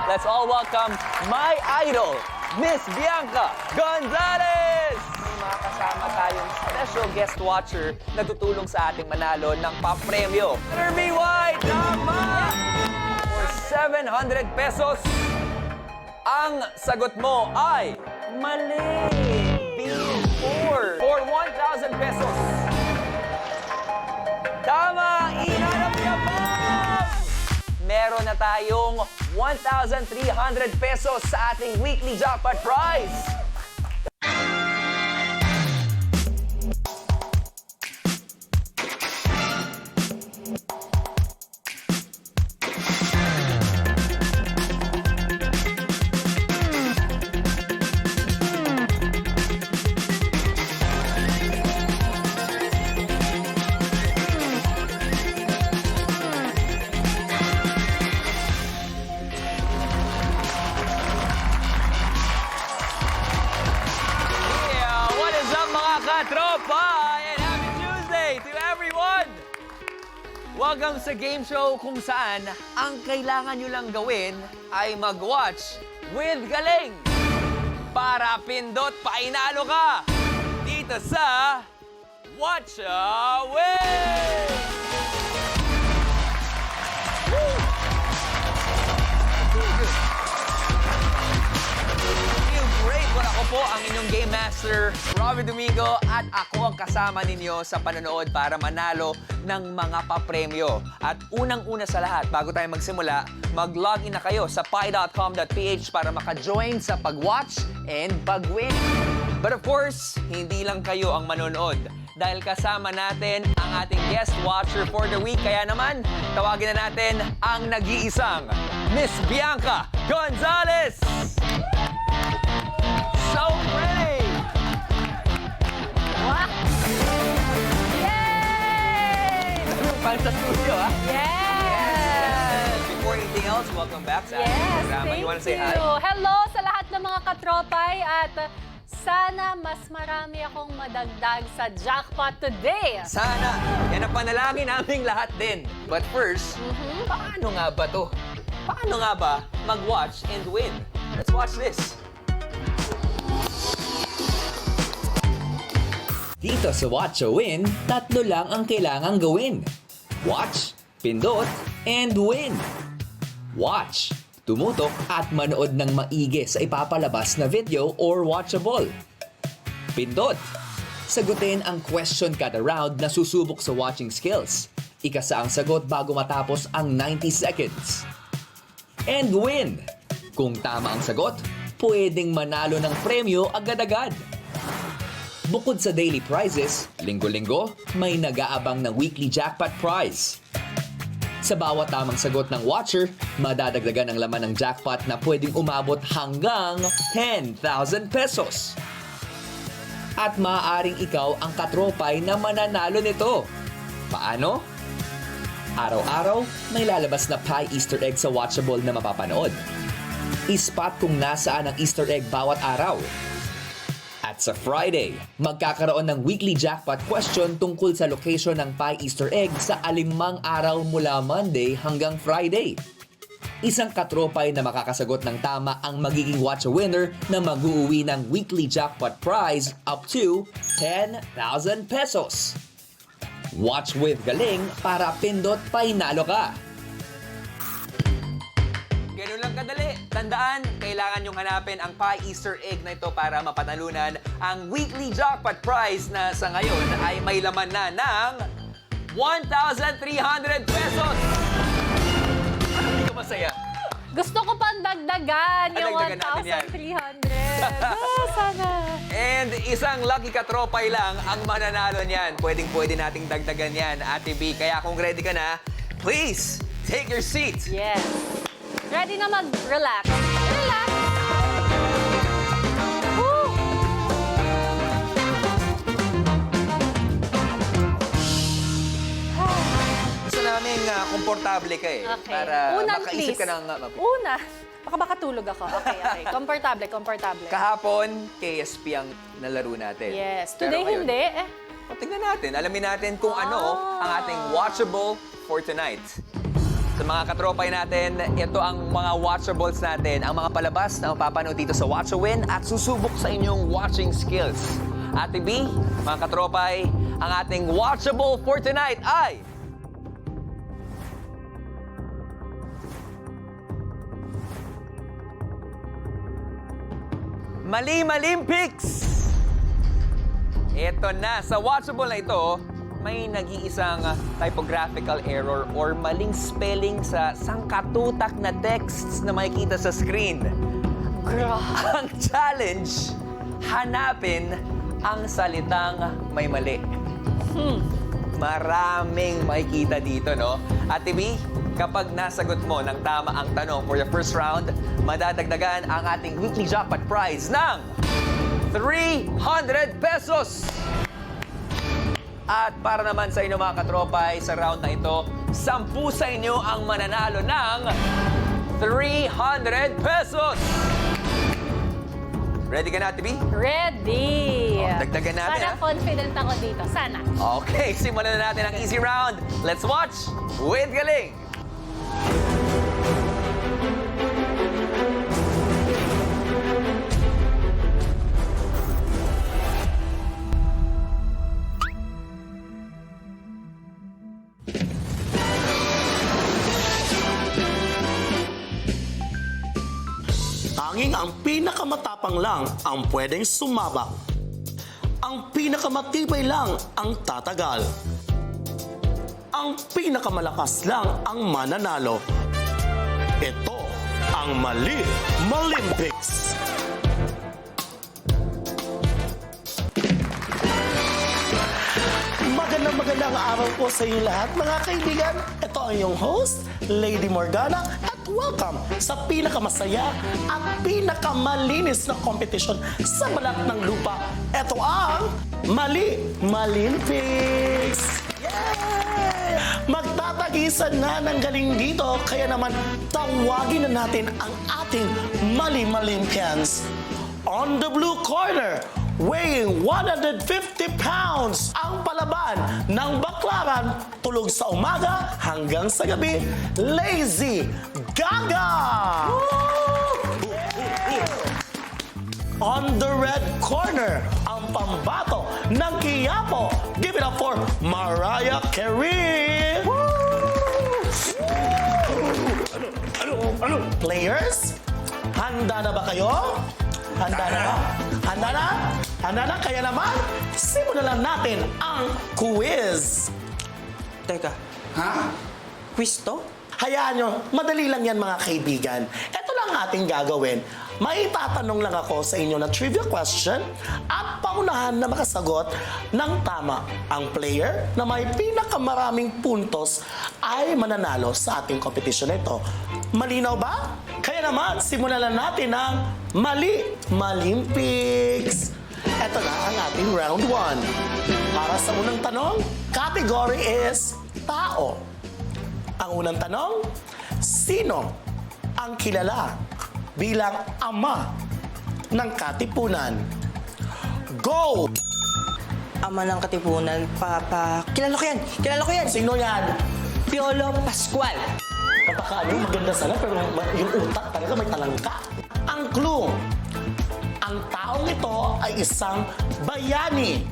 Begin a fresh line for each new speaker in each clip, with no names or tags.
Let's all welcome my idol, Miss Bianca Gonzalez! May mga kasama tayong special guest watcher na tutulong sa ating manalo ng papremyo. Letter B-White, tama! For 700 pesos, ang sagot mo ay mali! B4 for 1,000 pesos. Tama! Inanap niya pa! Meron na tayong 1,300 pesos sa ating weekly jackpot prize. Katropa! And happy Tuesday to everyone! Welcome sa game show kung saan ang kailangan nyo lang gawin ay mag-watch with galing para pindot painalo ka dito sa Watch a Win! Ako po ang inyong Game Master, Robby Domingo, at ako ang kasama ninyo sa panonood para manalo ng mga papremyo. At unang-una sa lahat, bago tayo magsimula, mag-login na kayo sa pi.com.ph para maka-join sa pag-watch and pag-win. But of course, hindi lang kayo ang manonood dahil kasama natin ang ating guest watcher for the week. Kaya naman, tawagin na natin ang nag-iisang Miss Bianca Gonzalez! So pretty!
Wow! Yay!
Pang sa studio, ha?
Yes!
Before anything else, welcome back sa ating
Yes,
programa.
thank
You wanna say hi?
Hello sa lahat ng mga katropay at sana mas marami akong madagdag sa jackpot today.
Sana! Yan ang panalangin naming lahat din. But first, paano nga ba to? Paano nga ba mag-watch and win? Let's watch this. Dito sa Watch a Win, tatlo lang ang kailangang gawin. Watch, pindot, and win. Watch, tumutok at manood ng maigi sa ipapalabas na video or watchable. Pindot, sagutin ang question kada round na susubok sa watching skills. Ikasa ang sagot bago matapos ang 90 seconds. And win, kung tama ang sagot, pwedeng manalo ng premyo agad-agad. Bukod sa daily prizes, linggo-linggo, may nag-aabang ng weekly jackpot prize. Sa bawat tamang sagot ng watcher, madadagdagan ang laman ng jackpot na pwedeng umabot hanggang 10,000 pesos. At maaaring ikaw ang katropay na mananalo nito. Paano? Araw-araw, may lalabas na pie Easter egg sa watchable na mapapanood. I-spot kung nasaan ang Easter egg bawat araw. At sa Friday, magkakaroon ng weekly jackpot question tungkol sa location ng pie Easter egg sa 5 araw mula Monday hanggang Friday. Isang katropay na makakasagot ng tama ang magiging watch a winner na mag-uuwi ng weekly jackpot prize up to 10,000 pesos. Watch with galing para pindot painalo ka. Ganun lang kadali. Tandaan, kailangan nyong hanapin ang pie Easter egg na ito para mapanalunan ang weekly jackpot prize na sa ngayon ay may laman na ng 1,300 pesos! Hindi ka masaya?
Gusto ko pang dagdagan yung
Dagdagan natin yan.
1,300. Sana.
And isang lucky katropay lang ang mananalo niyan. Pwedeng-pwede nating dagdagan yan, Ate B. Kaya kung ready ka na, please, take your seat.
Yes. Ready na mag-relax. Relax! Woo!
Gusto namin komportable ka eh.
Okay.
Para
Unang,
makaisip
please.
ka ng...
Una. Baka makatulog ako. Okay, okay. Komportable, komportable.
Kahapon, KSP ang nalaro natin.
Yes.
Pero
Today,
ngayon,
hindi.
o, tingnan natin. Alamin natin kung ano ang ating watchable for tonight. Sa mga katropay natin, ito ang mga watchables natin, ang mga palabas na mapapanood dito sa Watch a Win at susubok sa inyong watching skills. Ate B, mga katropay, ang ating watchable for tonight ay... Mali-malim pics! Ito na, sa watchable na ito, may nag-iisang typographical error or maling spelling sa sangkatutak na texts na makikita sa screen. Ang challenge, hanapin ang salitang may mali. Maraming makikita dito, no? Ate B, kapag nasagot mo ng tama ang tanong for the first round, madadagdagan ang ating weekly jackpot prize ng 300 pesos! At para naman sa inyo mga katropay, sa round na ito, 10 sa inyo ang mananalo ng 300 pesos! Ready ka na, Ate B?
Ready!
Dagdagan natin,
Para
ha?
confident ako dito. Sana.
Okay, simulan na natin ang easy round. Let's watch with Galing!
Tanging ang pinakamatapang lang ang pwedeng sumabak. Ang pinakamatibay lang ang tatagal. Ang pinakamalakas lang ang mananalo. Ito ang Mali-Malimpics. Magandang araw po sa inyo lahat mga kaibigan. Ito ang iyong host, Lady Morgana, at welcome sa pinakamasaya at pinakamalinis na kompetisyon sa balat ng lupa. Ito ang Mali-Malimpics! Yay! Magtatagisan na ng galing dito, kaya naman tawagin na natin ang ating Mali-Malimpians. On the blue corner, weighing 150 pounds, ang palaban ng baklaran tulog sa umaga hanggang sa gabi, Lazy Gaga! On the red corner, ang pambato ng Quiapo, give it up for Mariah Carey! Players, handa na ba kayo? Handa na ba? Handa na? Handa na? Kaya naman, simulan natin ang quiz.
Teka, ha? Quiz to?
Hayaan nyo, madali lang yan mga kaibigan. Ito lang ating gagawin. May tatanong lang ako sa inyo na trivia question at paunahan na makasagot ng tama. Ang player na may pinakamaraming puntos ay mananalo sa ating competition ito. Malinaw ba? Kaya naman, simulan na natin ang Mali-Malimpics. Ito na ang ating round 1. Para sa unang tanong, category is tao. Ang unang tanong, sino ang kilala bilang ama ng Katipunan? Go!
Ama ng Katipunan, Kilala ko yan! Kilala ko yan!
Sino yan?
Piolo Pascual!
Napakaano, maganda sana pero yung utak talaga may talangka. Ang clue, ang taong ito ay isang bayani.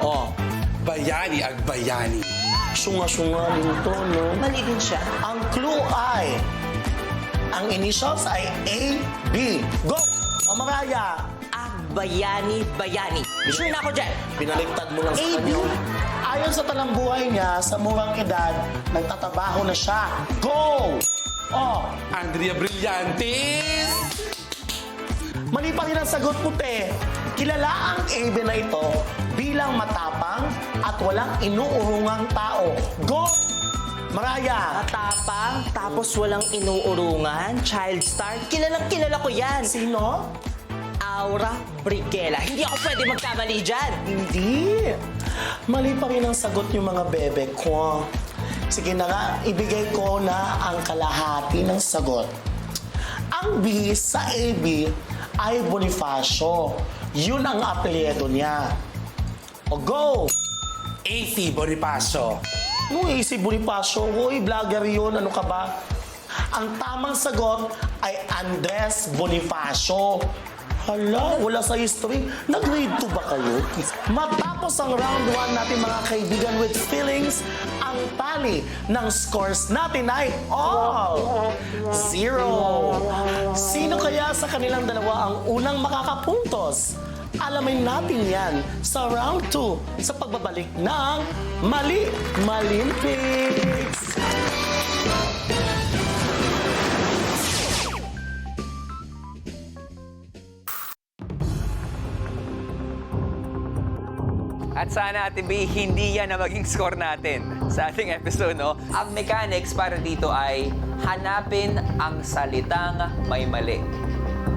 Oh,
Bayani ang bayani.
syunga-syunga din to, no?
Mali din siya.
Ang clue ay, ang initials ay A, B. Go! O Maraya,
Bayani. Sure na ako dyan.
binaliktad mo lang sa
A, B.
kanya. Ayon sa talang buhay niya, sa murang edad, nagtatabaho na siya. Go! Oh,
Andrea Brillantes!
mali pa rin ang sagot puti. Kilala ang AB na ito bilang matapang at walang inuurungang tao. Go! Maraya!
Matapang, tapos walang inuurungan, child star. Kilala ko yan.
Sino?
Aura Brighella. Hindi ako pwede magkamali dyan.
Hindi. Mali pa rin ang sagot yung mga bebe ko. Sige na nga, ibigay ko na ang kalahati ng sagot. Ang B sa AB ay Bonifacio. Yun ang apelyido niya. O go!
AC Bonifacio.
Nung AC Bonifacio, hoy, vlogger yun, ano ka ba? Ang tamang sagot ay Andres Bonifacio. Hala, wala sa history. Nag-grade 2 ba kayo? Matapos ang round 1 natin mga kaibigan with feelings, ang tally ng scores natin ay all 0. Sino kaya sa kanilang dalawa ang unang makakapuntos? Alamin natin yan sa round 2 sa pagbabalik ng Mali Malimpics.
At sana, Ate B, hindi yan na maging score natin sa ating episode, no? Ang mechanics para dito ay hanapin ang salitang may mali.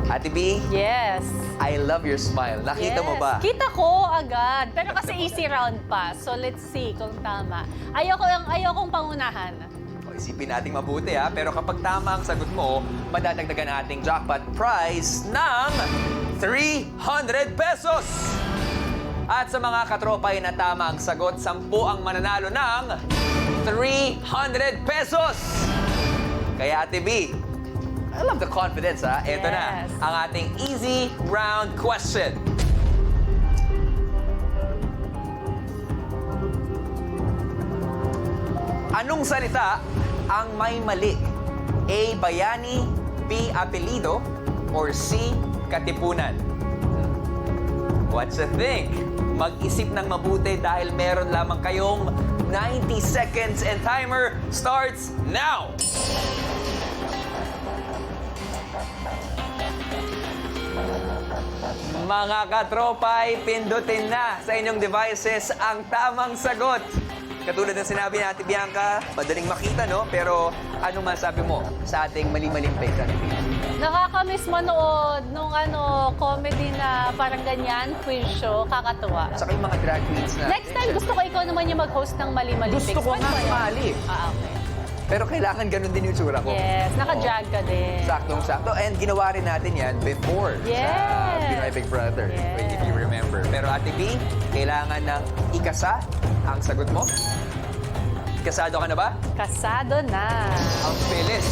Ate B,
Yes.
I love your smile. Nakita mo ba?
Kita ko agad. Pero kasi easy round pa. So let's see kung tama. Ayokong pangunahan.
O, isipin nating mabuti, ha? Pero kapag tama ang sagot mo, madadagdagan ang ating jackpot prize ng 300 pesos! At sa mga katropay na tama ang sagot, 10 ang mananalo ng 300 pesos! Kaya Ate B, I love the confidence, ha? Ito na,
Yes.
ang ating easy round question. Anong salita ang may mali? A. Bayani, B. Apelido, or C. Katipunan? What you think? Mag-isip ng mabuti dahil meron lamang kayong 90 seconds and timer starts now! Mga katropay, pindutin na sa inyong devices ang tamang sagot. Katulad ng sinabi ni Ate Bianca, madaling makita, no? Pero ano masabi mo sa ating mali-maling pick, Ate Bianca?
Nakakamiss manood nung comedy na parang ganyan, quiz show, kakatuwa.
At saka yung mga drag queens na...
Next time, gusto ko ikaw naman yung mag-host ng Mali-Mali
Gusto
Picks.
ko
Pwede
nga
ba yun?
sumali.
Okay.
Pero kailangan ganun din yung tsura ko.
Yes, naka-drag ka din.
Saktong-sakto. And ginawa rin natin yan before sa
Yes.
Pinoy Big Brother.
Yes.
If you remember. Pero Ate B, kailangan ng ikasa ang sagot mo. Kasado ka na ba?
Kasado na.
Ang bilis.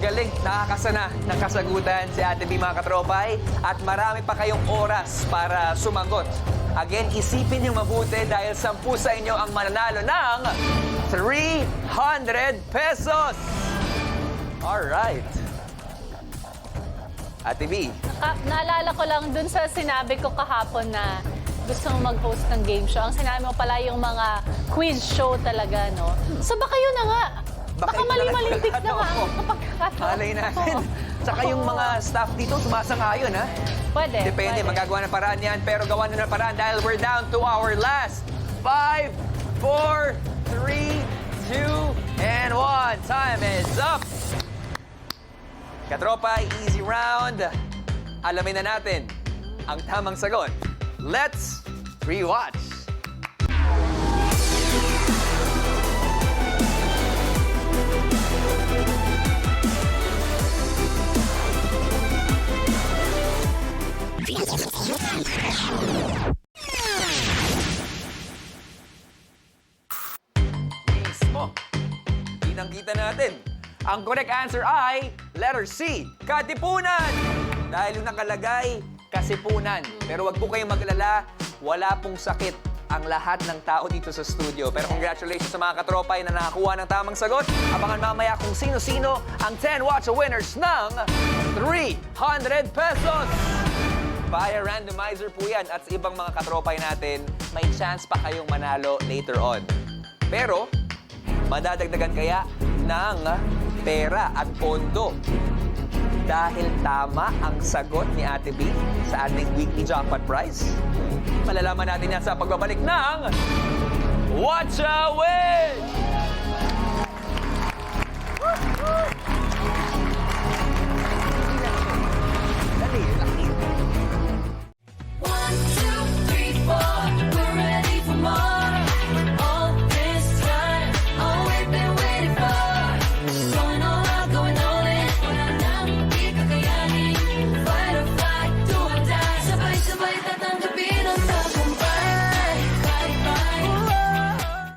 Galing, nakakasana ng kasagutan si Ate B, mga katropay. At marami pa kayong oras para sumagot. Again, isipin niyo mabuti dahil 10 sa inyo ang mananalo ng 300 pesos! Alright. Ate B,
Naalala ko lang dun sa sinabi ko kahapon na gusto mo mag-host ng game show. Ang sinabi mo pala yung mga quiz show talaga, no? So baka yun na nga. Baka
yun na
mali-maling
nga
pick na nga.
pagkakataon mo.
Pagkakataon.
malay natin. Tsaka yung mga staff dito sumasang-ayon, ha?
Pwede.
Depende,
pwede.
magagawa ng paraan yan. Pero gawa na ng paraan dahil we're down to our last 5, 4, 3, 2, and 1. Time is up! Katropay, easy round. Alamin na natin ang tamang sagot. Let's rewatch. Mismo. Kitang-kita natin. Ang correct answer ay letter C, Katipunan. Dahil yung nakalagay, Kasipunan. Pero wag po kayong mag-alala, wala pong sakit ang lahat ng tao dito sa studio. Pero congratulations sa mga katropay na nakakuha ng tamang sagot. Abangan mamaya kung sino-sino ang 10 Watch winners ng 300 pesos. Via randomizer po yan. At sa ibang mga katropay natin, may chance pa kayong manalo later on. Pero, madadagdagan kaya ng pera at pondo. Dahil tama ang sagot ni Ate B sa ating weekly jackpot prize. Malalaman natin yan sa pagbabalik ng Watch a Win!